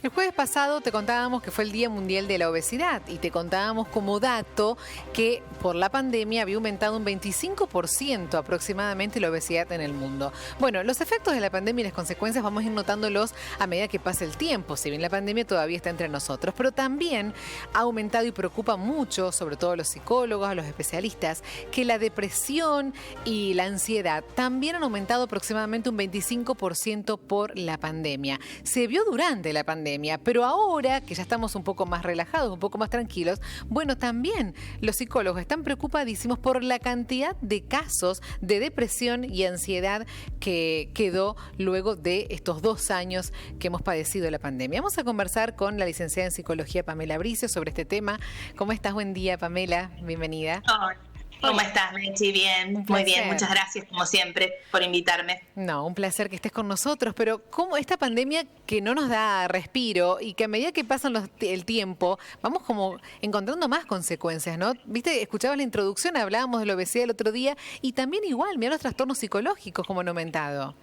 El jueves pasado te contábamos que fue el Día Mundial de la Obesidad y te contábamos como dato que por la pandemia había aumentado un 25% aproximadamente la obesidad en el mundo. Bueno, los efectos de la pandemia y las consecuencias vamos a ir notándolos a medida que pasa el tiempo, si bien la pandemia todavía está entre nosotros, pero también ha aumentado y preocupa mucho, sobre todo a los psicólogos, a los especialistas, que la depresión y la ansiedad también han aumentado aproximadamente un 25% por la pandemia. Se vio durante la pandemia, pero ahora que ya estamos un poco más relajados, un poco más tranquilos, bueno, también los psicólogos están preocupadísimos por la cantidad de casos de depresión y ansiedad que quedó luego de estos 2 años que hemos padecido la pandemia. Vamos a conversar con la licenciada en psicología Pamela Bricio sobre este tema. ¿Cómo estás? Buen día, Pamela. Bienvenida. Hola. ¿Cómo estás, Mechi? Bien, muy bien. Muchas gracias, como siempre, por invitarme. No, un placer que estés con nosotros, pero ¿cómo esta pandemia que no nos da respiro y que a medida que pasa el tiempo, vamos como encontrando más consecuencias, ¿no? Viste, escuchabas la introducción, hablábamos de la obesidad el otro día y también igual, mira los trastornos psicológicos como han aumentado.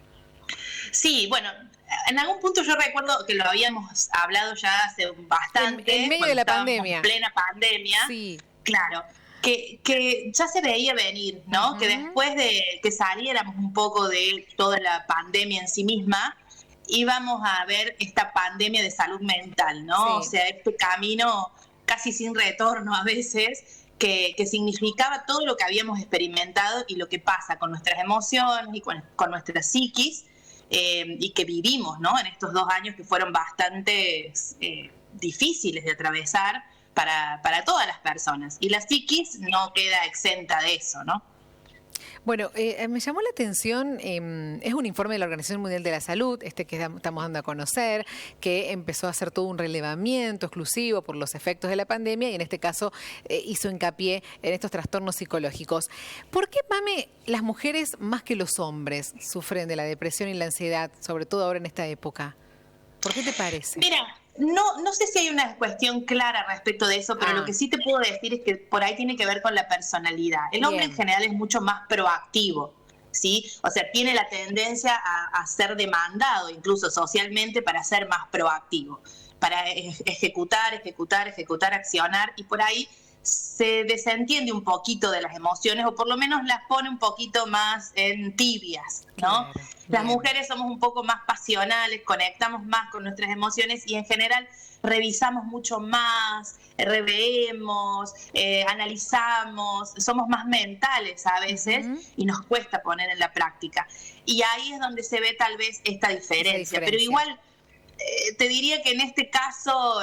Sí, bueno, en algún punto yo recuerdo que lo habíamos hablado ya hace bastante. En medio de la pandemia. En plena pandemia. Sí. Claro. Que ya se veía venir, ¿no? Uh-huh. Que después de que saliéramos un poco de toda la pandemia en sí misma, íbamos a ver esta pandemia de salud mental, ¿no? Sí. O sea, este camino casi sin retorno a veces, que significaba todo lo que habíamos experimentado y lo que pasa con nuestras emociones y con nuestra psiquis, y que vivimos, ¿no? En estos 2 años que fueron bastante difíciles de atravesar, para todas las personas. Y la psiquis no queda exenta de eso, ¿no? Bueno, me llamó la atención, es un informe de la Organización Mundial de la Salud, que estamos dando a conocer, que empezó a hacer todo un relevamiento exclusivo por los efectos de la pandemia y en este caso hizo hincapié en estos trastornos psicológicos. ¿Por qué, Pame, las mujeres más que los hombres sufren de la depresión y la ansiedad, sobre todo ahora en esta época? ¿Por qué te parece? Mira, no sé si hay una cuestión clara respecto de eso, pero lo que sí te puedo decir es que por ahí tiene que ver con la personalidad. El hombre en general es mucho más proactivo, ¿sí? O sea, tiene la tendencia a ser demandado, incluso socialmente, para ser más proactivo, para ejecutar, accionar, y por ahí se desentiende un poquito de las emociones, o por lo menos las pone un poquito más en tibias, ¿no? Claro, las mujeres somos un poco más pasionales, conectamos más con nuestras emociones y en general revisamos mucho más, reveemos, analizamos, somos más mentales a veces y nos cuesta poner en la práctica. Y ahí es donde se ve tal vez esta diferencia. Pero igual te diría que en este caso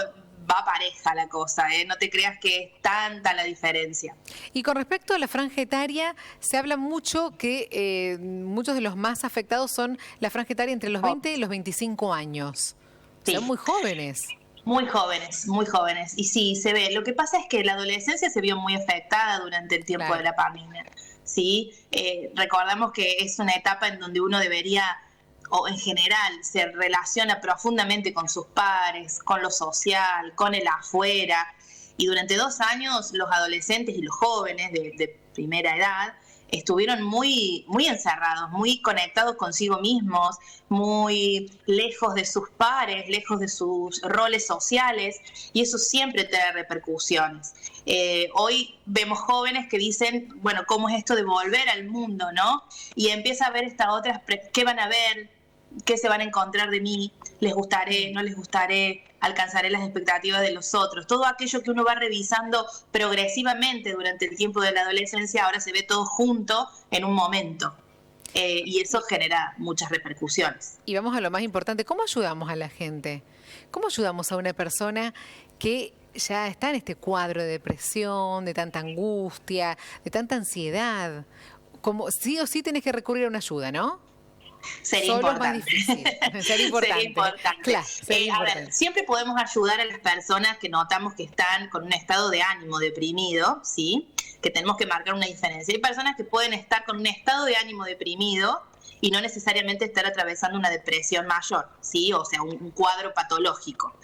va pareja la cosa, no te creas que es tanta la diferencia. Y con respecto a la franja etaria, se habla mucho que muchos de los más afectados son la franja etaria entre los 20 y los 25 años. Sí. Son muy jóvenes. Muy jóvenes. Y sí, se ve. Lo que pasa es que la adolescencia se vio muy afectada durante el tiempo de la pandemia. ¿Sí? Recordamos que es una etapa en donde uno debería, o en general, se relaciona profundamente con sus pares, con lo social, con el afuera. Y durante 2 años los adolescentes y los jóvenes de primera edad estuvieron muy, muy encerrados, muy conectados consigo mismos, muy lejos de sus pares, lejos de sus roles sociales, y eso siempre trae repercusiones. Hoy vemos jóvenes que dicen, bueno, ¿cómo es esto de volver al mundo, no? Y empieza a ver estas otras, ¿qué van a ver? ¿Qué se van a encontrar de mí? ¿Les gustaré? ¿No les gustaré? ¿Alcanzaré las expectativas de los otros? Todo aquello que uno va revisando progresivamente durante el tiempo de la adolescencia, ahora se ve todo junto en un momento. Y eso genera muchas repercusiones. Y vamos a lo más importante, ¿cómo ayudamos a la gente? ¿Cómo ayudamos a una persona que ya está en este cuadro de depresión, de tanta angustia, de tanta ansiedad? Como sí o sí tenés que recurrir a una ayuda, ¿no? Sería importante. Más difícil. Sería importante. Claro, a ver, siempre podemos ayudar a las personas que notamos que están con un estado de ánimo deprimido, ¿sí? Que tenemos que marcar una diferencia. Hay personas que pueden estar con un estado de ánimo deprimido y no necesariamente estar atravesando una depresión mayor, ¿sí? O sea, un cuadro patológico.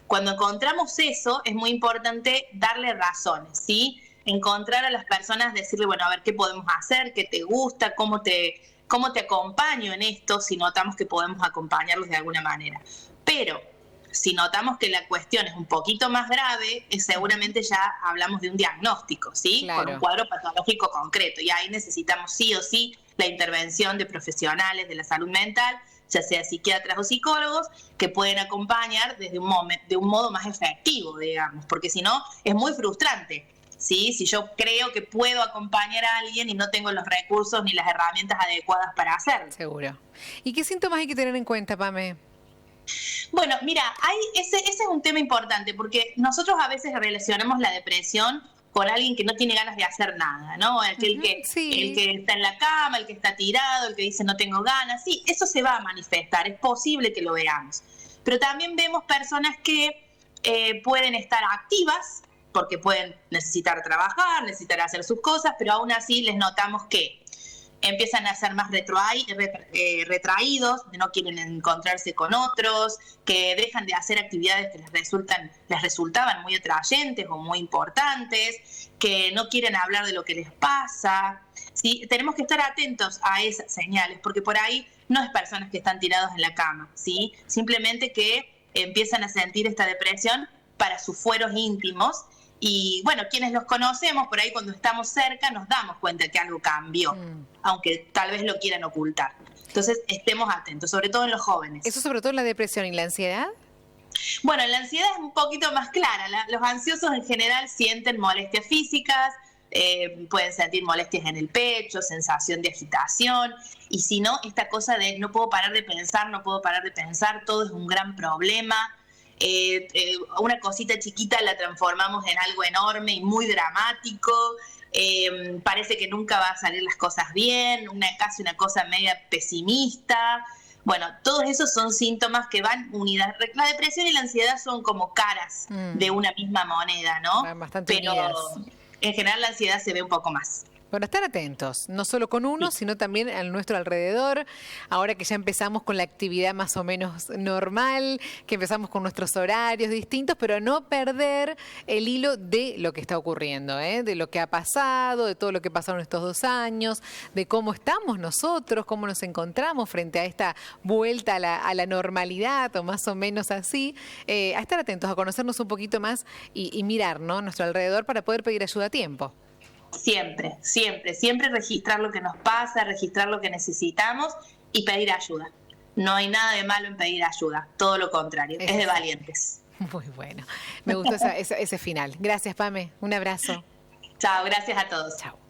Cuando encontramos eso, es muy importante darle razones, ¿sí? Encontrar a las personas, decirle, bueno, a ver, ¿qué podemos hacer? ¿Qué te gusta? ¿Cómo te acompaño en esto? Si notamos que podemos acompañarlos de alguna manera. Pero si notamos que la cuestión es un poquito más grave, seguramente ya hablamos de un diagnóstico, ¿sí? Claro. Con un cuadro patológico concreto. Y ahí necesitamos sí o sí la intervención de profesionales de la salud mental, ya sea psiquiatras o psicólogos, que pueden acompañar de un modo más efectivo, digamos, porque si no, es muy frustrante. ¿Sí? Si yo creo que puedo acompañar a alguien y no tengo los recursos ni las herramientas adecuadas para hacerlo. Seguro. ¿Y qué síntomas hay que tener en cuenta, Pame? Bueno, mira, ese es un tema importante porque nosotros a veces relacionamos la depresión con alguien que no tiene ganas de hacer nada, ¿no? El que está en la cama, el que está tirado, el que dice no tengo ganas. Sí, eso se va a manifestar, es posible que lo veamos. Pero también vemos personas que pueden estar activas, porque pueden necesitar trabajar, necesitar hacer sus cosas, pero aún así les notamos que empiezan a ser más retraídos, no quieren encontrarse con otros, que dejan de hacer actividades que les resultaban muy atrayentes o muy importantes, que no quieren hablar de lo que les pasa. ¿Sí? Tenemos que estar atentos a esas señales, porque por ahí no es personas que están tirados en la cama, ¿sí? Simplemente que empiezan a sentir esta depresión para sus fueros íntimos. Y bueno, quienes los conocemos, por ahí cuando estamos cerca nos damos cuenta que algo cambió, aunque tal vez lo quieran ocultar. Entonces estemos atentos, sobre todo en los jóvenes. ¿Eso sobre todo en la depresión y la ansiedad? Bueno, la ansiedad es un poquito más clara. Los ansiosos en general sienten molestias físicas, pueden sentir molestias en el pecho, sensación de agitación, y si no, esta cosa de no puedo parar de pensar, todo es un gran problema. Una cosita chiquita la transformamos en algo enorme y muy dramático, parece que nunca va a salir las cosas bien, casi una cosa media pesimista. Bueno, todos esos son síntomas que van unidas. La depresión y la ansiedad son como caras de una misma moneda, ¿no? Bastante pero unidas. En general la ansiedad se ve un poco más. Bueno, estar atentos, no solo con uno, sino también a nuestro alrededor. Ahora que ya empezamos con la actividad más o menos normal, que empezamos con nuestros horarios distintos, pero no perder el hilo de lo que está ocurriendo, de lo que ha pasado, de todo lo que pasaron estos 2 años, de cómo estamos nosotros, cómo nos encontramos frente a esta vuelta a la normalidad, o más o menos así. A estar atentos, a conocernos un poquito más y mirar, ¿no?, nuestro alrededor para poder pedir ayuda a tiempo. Siempre registrar lo que nos pasa, registrar lo que necesitamos y pedir ayuda. No hay nada de malo en pedir ayuda, todo lo contrario, es de valientes. Muy bueno, me gustó ese final. Gracias, Pame, un abrazo. Chao, gracias a todos. Chao.